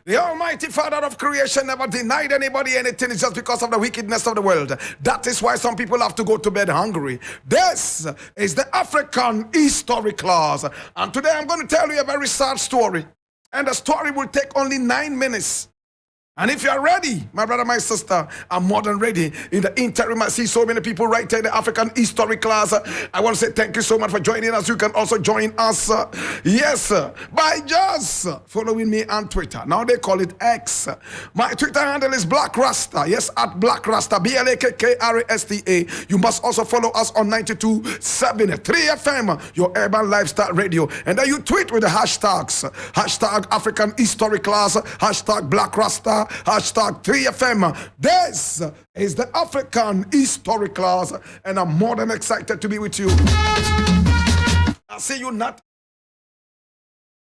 The Almighty Father of creation never denied anybody anything. It's just because of the wickedness of the world. That is why some people have to go to bed hungry. This is the African history class. And today I'm going to tell you a very sad story. And the story will take only 9 minutes. And if you are ready, my brother, my sister, I'm more than ready. In the interim, I see so many people right there in the African history class. I want to say thank you so much for joining us. You can also join us, yes, by just following me on Twitter. Now they call it X. My Twitter handle is Black Rasta. Yes, at Black Rasta, BLAKKRASTA. You must also follow us on 92.7 3FM, your urban lifestyle radio. And then you tweet with the hashtags. Hashtag African history class, hashtag Black Rasta, hashtag 3FM. This is the African history class, and I'm more than excited to be with you. I see you not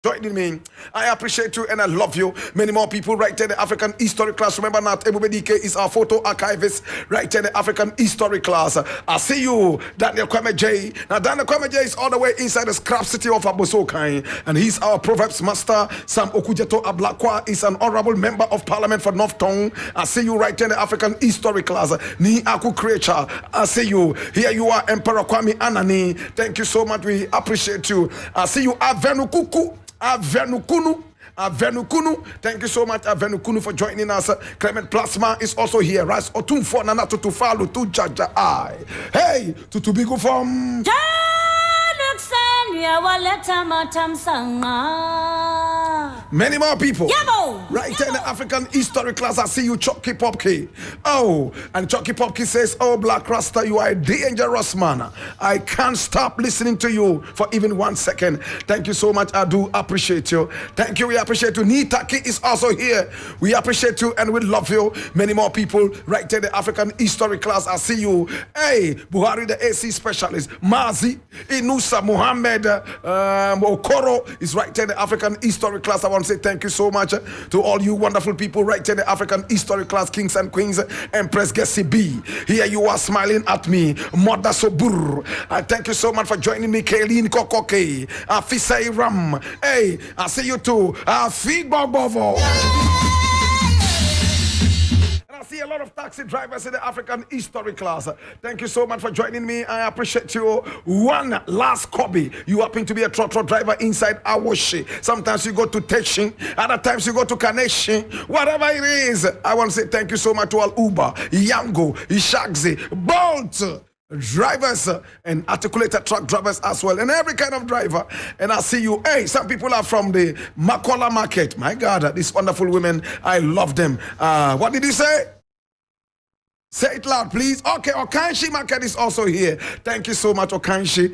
joining me. I appreciate you and I love you. Many more people right there in the African history class. Remember, not everybody is our photo archivist right there in the African history class. I see you, Daniel Kwame J. Now, Daniel Kwame J is all the way inside the scrap city of Abosokai, and he's our Proverbs master. Sam Okujeto Ablakwa is an honorable member of parliament for North Tongue. I see you right there in the African history class. Ni Aku Krecha. I see you. Here you are, Emperor Kwame Anani. Thank you so much. We appreciate you. I see you, Avenu Kuku. Avenukunu. Thank you so much, Avenukunu, for joining us. Clement Plasma is also here. Ras Otumfo Nanato to follow to Jaja I. Hey, to Tubigo from many more people. Right in the African history class, I see you, Chucky Popke. Oh, and Chucky Popke says, oh, Black Rasta, you are a dangerous man. I can't stop listening to you for even 1 second. Thank you so much. I do appreciate you. Thank you. We appreciate you. Nitaki is also here. We appreciate you and we love you. Many more people right there in the African history class. I see you. Hey, Buhari, the AC specialist. Mazi, Inusa, Muhammad, Okoro is right there in the African history class. I want to say thank you so much to all you wonderful people right here in the African history class, kings and queens, Empress Gessi B. Here you are smiling at me, Mother Sobur. I thank you so much for joining me, Kaylin Kokoke, Afisai Ram. Hey, I see you too, Feedback Bovo. I see a lot of taxi drivers in the African history class. Thank you so much for joining me. I appreciate you. One last copy. You happen to be a trotro driver inside Awoshi. Sometimes you go to Teshin. Other times you go to Kaneshi. Whatever it is, I want to say thank you so much to all Uber, Yango, Ishagzi, Bolt drivers and articulated truck drivers as well, and every kind of driver. And I see you. Hey, some people are from the Makola market. My God, these wonderful women, I love them. What did he say? Say it loud, please. Okay, Okanshi Market is also here. Thank you so much, Okanshi,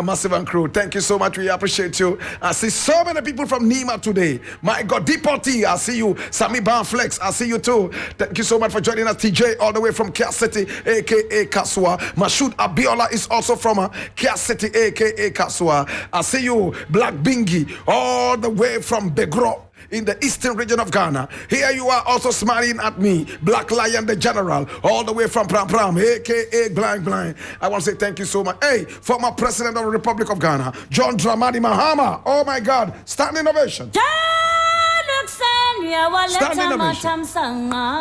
Massive and Crew. Thank you so much. We appreciate you. I see so many people from Nima today. My God, Deportee, I see you. Sami Banflex, I see you too. Thank you so much for joining us. TJ, all the way from Kia City, a.k.a. Kasua. Mashoud Abiola is also from Kia City, a.k.a. Kasua. I see you. Black Bingi, all the way from Begro, in the eastern region of Ghana. Here you are also smiling at me, Black Lion the General, all the way from Pram Pram, aka Blind. I want to say thank you so much. Hey, former President of the Republic of Ghana, John Dramani Mahama. Oh my God, standing ovation. Standing ovation.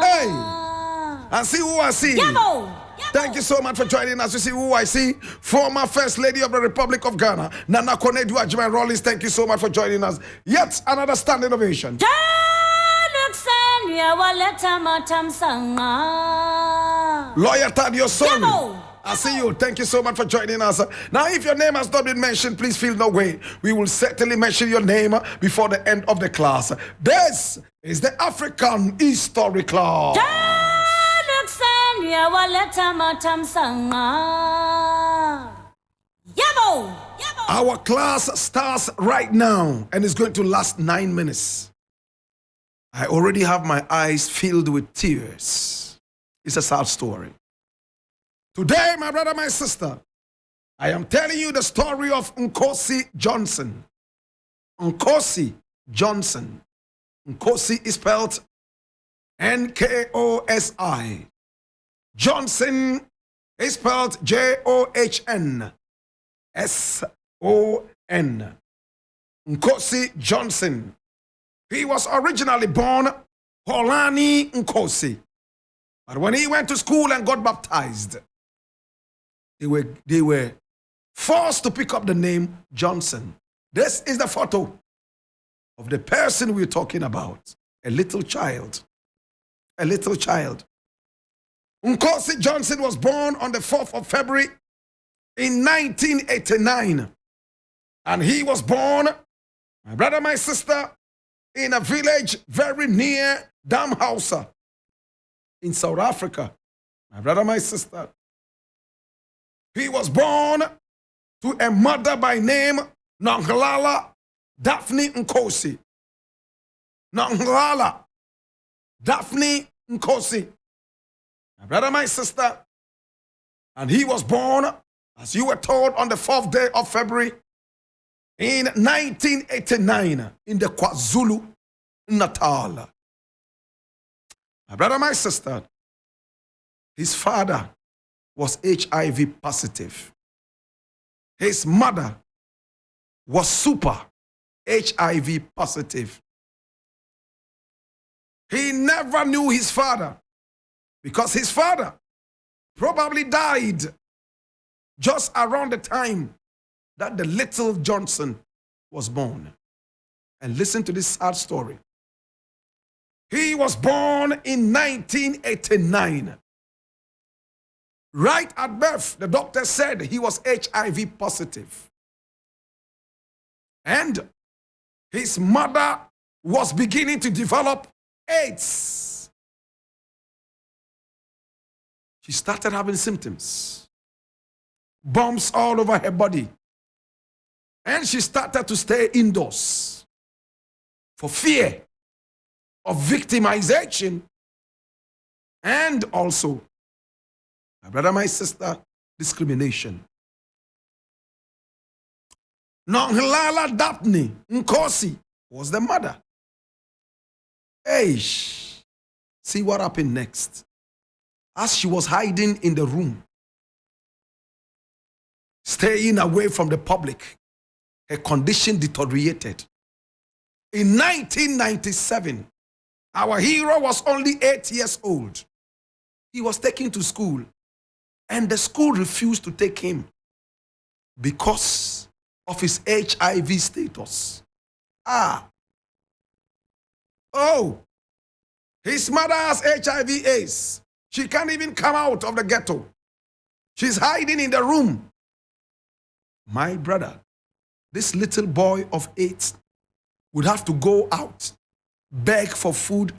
Hey, and see who I see. Thank you so much for joining us. You see who I see? Former First Lady of the Republic of Ghana, Nana Konedu Ajimai Rollins. Thank you so much for joining us. Yet another standing ovation. Lawyer Tadio Soni, I see you. Thank you so much for joining us. Now, if your name has not been mentioned, please feel no way. We will certainly mention your name before the end of the class. This is the African history class. Our class starts right now and is going to last 9 minutes. I already have my eyes filled with tears. It's a sad story. Today, my brother, my sister, I am telling you the story of Nkosi Johnson. Nkosi Johnson. Nkosi is spelled Nkosi. Johnson is spelled John. Son. Nkosi Johnson. He was originally born Holani Nkosi. But when he went to school and got baptized, they were forced to pick up the name Johnson. This is the photo of the person we're talking about. A little child. A little child. Nkosi Johnson was born on the 4th of February in 1989. And he was born, my brother, my sister, in a village very near Damhausa in South Africa. My brother, my sister. He was born to a mother by name Nonglala Daphne Nkosi. Nonglala Daphne Nkosi. My brother, my sister. And he was born, as you were told, on the 4th day of February in 1989 in the KwaZulu Natal. My brother, my sister, his father was HIV positive. His mother was super HIV positive. He never knew his father because his father probably died just around the time that the little Johnson was born. And listen to this sad story. He was born in 1989. Right at birth, the doctor said he was HIV positive. And his mother was beginning to develop AIDS. She started having symptoms, bumps all over her body. And she started to stay indoors for fear of victimization and also, my brother, my sister, discrimination. Nonglala Daphne Nkosi was the mother. Eish. See what happened next. As she was hiding in the room, staying away from the public, her condition deteriorated. In 1997, our hero was only 8 years old. He was taken to school, and the school refused to take him because of his HIV status. His mother has HIV/AIDS. She can't even come out of the ghetto. She's hiding in the room. My brother, this little boy of 8 would have to go out, beg for food,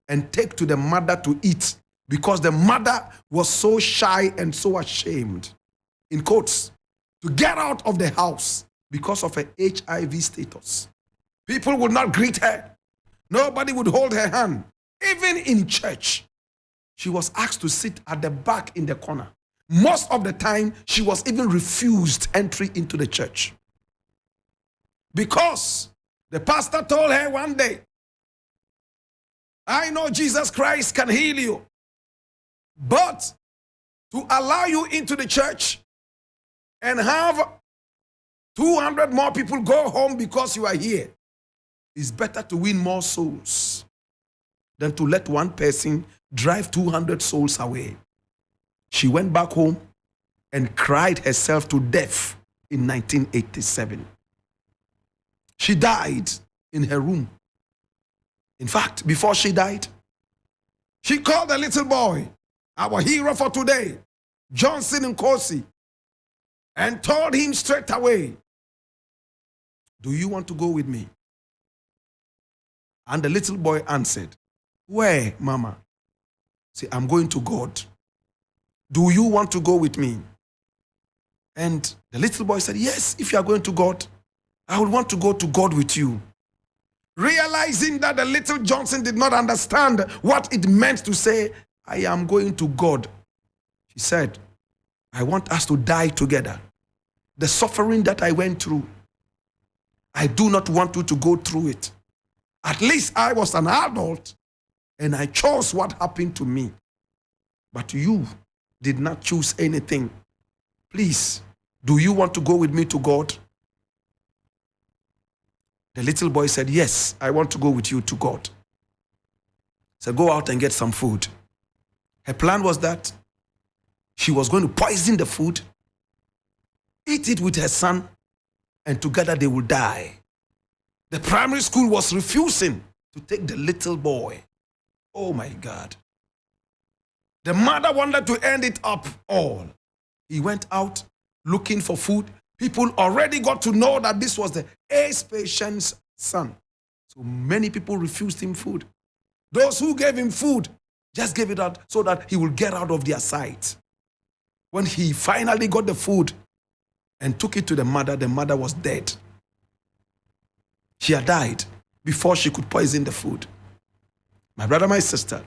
and take to the mother to eat because the mother was so shy and so ashamed, in quotes, to get out of the house because of her HIV status. People would not greet her. Nobody would hold her hand. Even in church, she was asked to sit at the back in the corner. Most of the time, she was even refused entry into the church because the pastor told her one day, I know Jesus Christ can heal you, but to allow you into the church and have 200 more people go home because you are here, it's better to win more souls than to let one person drive 200 souls away. She went back home and cried herself to death in 1987. She died in her room. In fact, before she died, she called the little boy, our hero for today, Johnson Nkosi, and told him straight away, do you want to go with me? And the little boy answered, where, Mama? Say, I'm going to God. Do you want to go with me? And the little boy said, yes, if you are going to God, I would want to go to God with you. Realizing that the little Johnson did not understand what it meant to say, I am going to God. She said, I want us to die together. The suffering that I went through, I do not want you to go through it. At least I was an adult and I chose what happened to me. But you did not choose anything. Please, do you want to go with me to God? The little boy said, yes, I want to go with you to God. So go out and get some food. Her plan was that she was going to poison the food, eat it with her son, and together they will die. The primary school was refusing to take the little boy. Oh my God. The mother wanted to end it up all. He went out looking for food. People already got to know that this was the AIDS patient's son. So many people refused him food. Those who gave him food just gave it out so that he would get out of their sight. When he finally got the food and took it to the mother was dead. She had died before she could poison the food. My brother, my sister,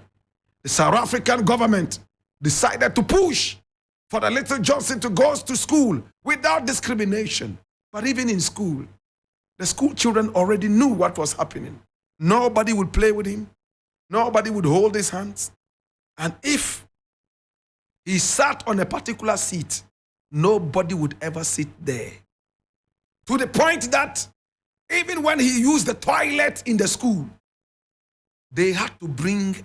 the South African government decided to push for the little Johnson to go to school without discrimination. But even in school, the school children already knew what was happening. Nobody would play with him. Nobody would hold his hands. And if he sat on a particular seat, nobody would ever sit there. To the point that even when he used the toilet in the school, they had to bring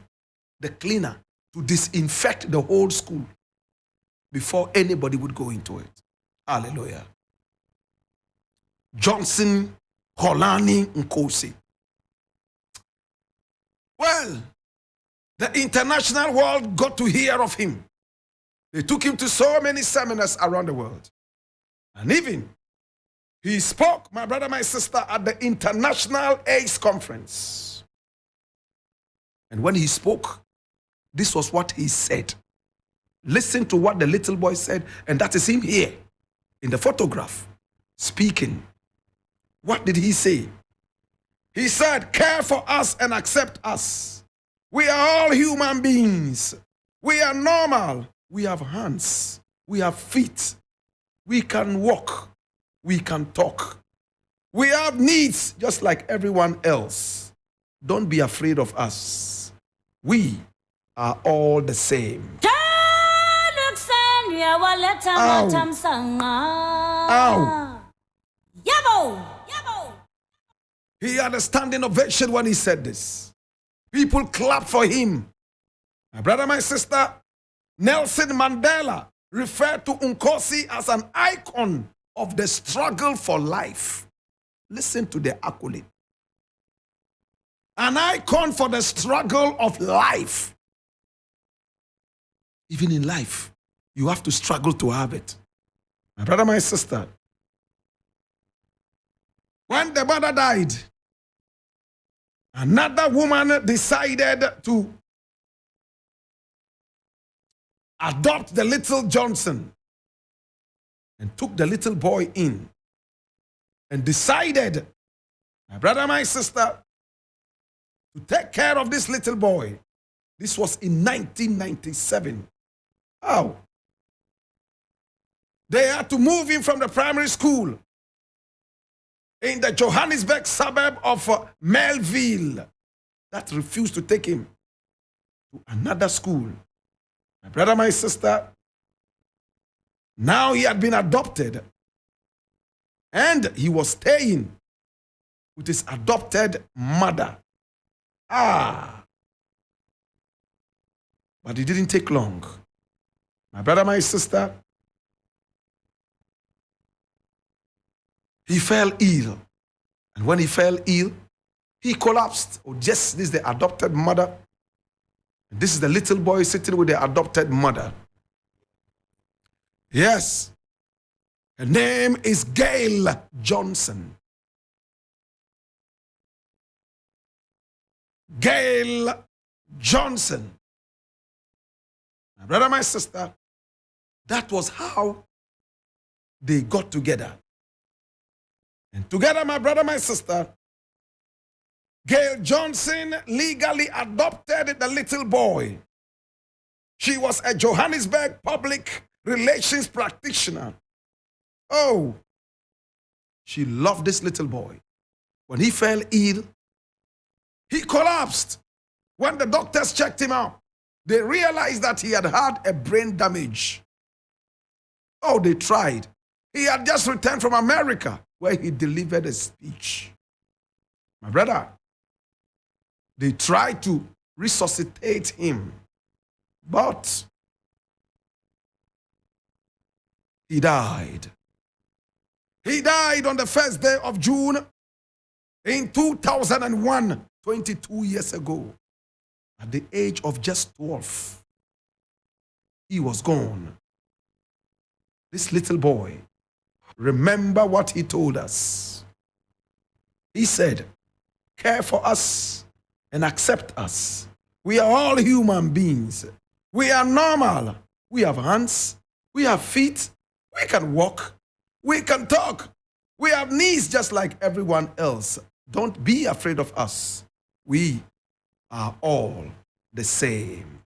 the cleaner to disinfect the whole school before anybody would go into it. Hallelujah. Johnson Holani Nkosi. Well, the international world got to hear of him. They took him to so many seminars around the world. And even he spoke, my brother, my sister, at the International AIDS Conference. And when he spoke, this was what he said. Listen to what the little boy said, and that is him here in the photograph speaking. What did he say? He said, care for us and accept us. We are all human beings. We are normal. We have hands. We have feet. We can walk. We can talk. We have needs just like everyone else. Don't be afraid of us. We are all the same. Ow. Ow. He had a standing ovation when he said this. People clapped for him. My brother, my sister, Nelson Mandela referred to Nkosi as an icon of the struggle for life. Listen to the accolade. An icon for the struggle of life. Even in life, you have to struggle to have it. My brother, my sister, when the mother died, another woman decided to adopt the little Johnson and took the little boy in and decided, my brother, my sister, to take care of this little boy. This was in 1997. How? They had to move him from the primary school in the Johannesburg suburb of Melville that refused to take him to another school. My brother, my sister, now he had been adopted and he was staying with his adopted mother. But it didn't take long. My brother, my sister, he fell ill. And when he fell ill, he collapsed. Oh, yes, this is the adopted mother. This is the little boy sitting with the adopted mother. Yes. Her name is Gail Johnson. Gail Johnson. My brother, my sister, that was how they got together. And together, my brother, my sister, Gail Johnson legally adopted the little boy. She was a Johannesburg public relations practitioner. Oh, she loved this little boy. When he fell ill, he collapsed. When the doctors checked him out, they realized that he had had a brain damage. Oh, they tried. He had just returned from America, where he delivered a speech. My brother, they tried to resuscitate him, but he died. He died on the first day of June in 2001, 22 years ago, at the age of just 12. He was gone. This little boy, remember what he told us. He said, care for us and accept us. We are all human beings. We are normal. We have hands. We have feet. We can walk. We can talk. We have knees just like everyone else. Don't be afraid of us. We are all the same.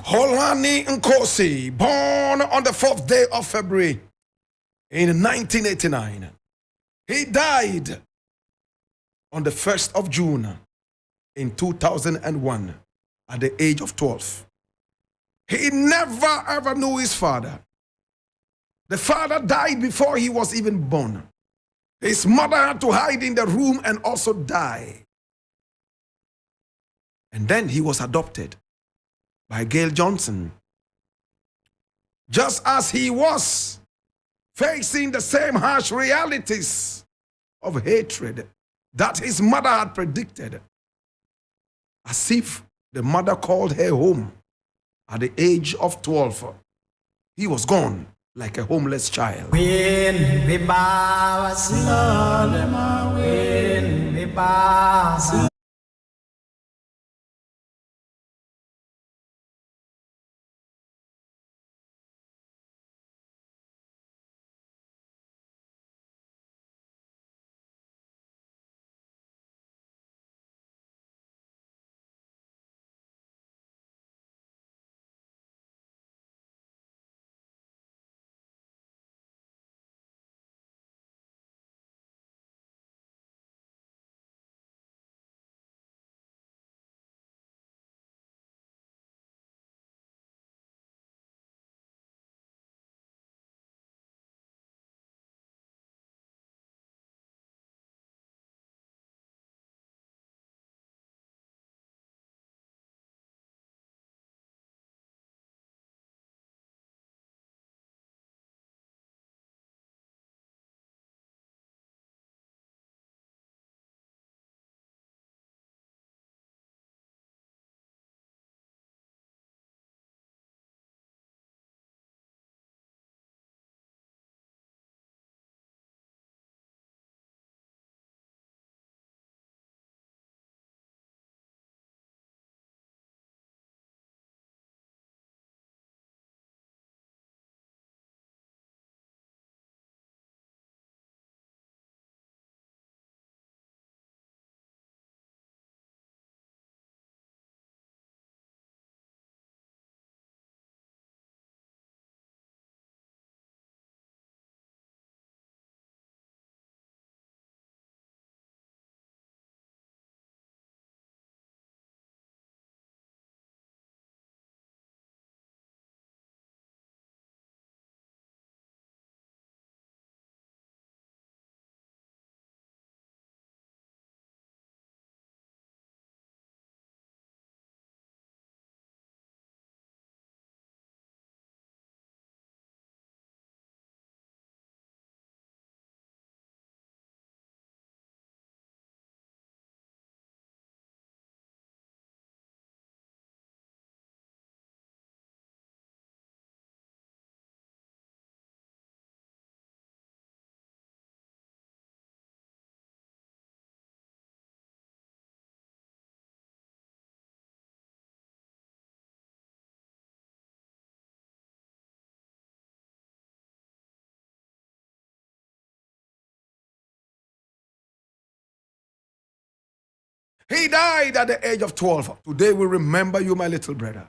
Holani Nkosi, born on the 4th day of February in 1989. He died on the 1st of June in 2001 at the age of 12. He never ever knew his father. The father died before he was even born. His mother had to hide in the room and also die. And then he was adopted by Gail Johnson. Just as he was facing the same harsh realities of hatred that his mother had predicted, as if the mother called her home at the age of 12, he was gone like a homeless child. He died at the age of 12. Today we remember you, my little brother.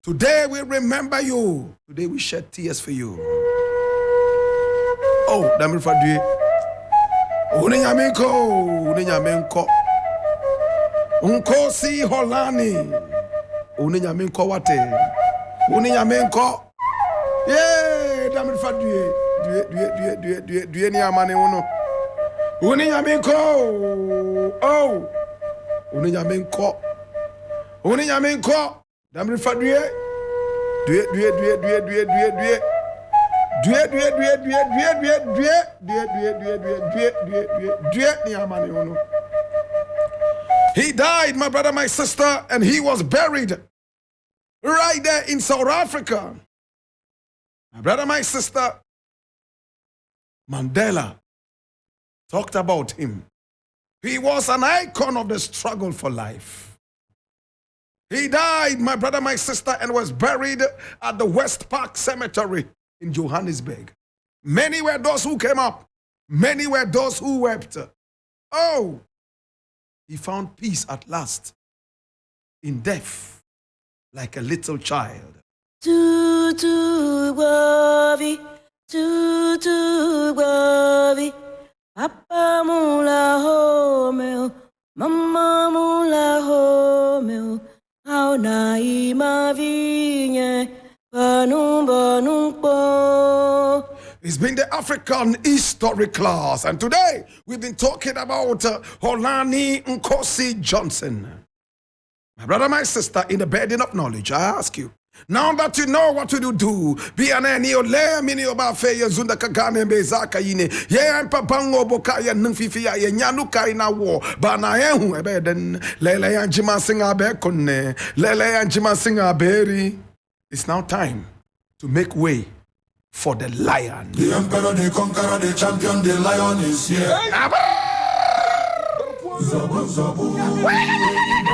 Today we remember you. Today we shed tears for you. Oh, damn for you. Uninyamenko. Nkosi Holani. Uninyamenko wate. Uninyamenko. Yeah, damn for you. Do any amane uno. Uninyamenko. Oh. Uninyamenko. Damn for you. Do He died, my brother, my sister, and he was buried right there in South Africa. My brother, my sister, Mandela talked about him. He was an icon of the struggle for life. He died, my brother, my sister, and was buried at the West Park Cemetery in Johannesburg. Many were those who came up. Many were those who wept. Oh, he found peace at last in death like a little child. Papa mula homeo, mama mula homeo, how na ima vinye, banum po. It's been the African history class, and today we've been talking about Holani Nkosi Johnson. My brother, my sister, in the burden of knowledge, I ask you, now that you know what to do, be an any ole mini oba fe zunda kagane bezaka yine ye ampa bango boka ya nfifi ya nyanu kai na wo ba na ehu ebe den lele ya njima singa be konne lele ya njima singa beri. It's now time to make way for the lion. The emperor, the conqueror, the champion, the lion is here. Zabu, zabu.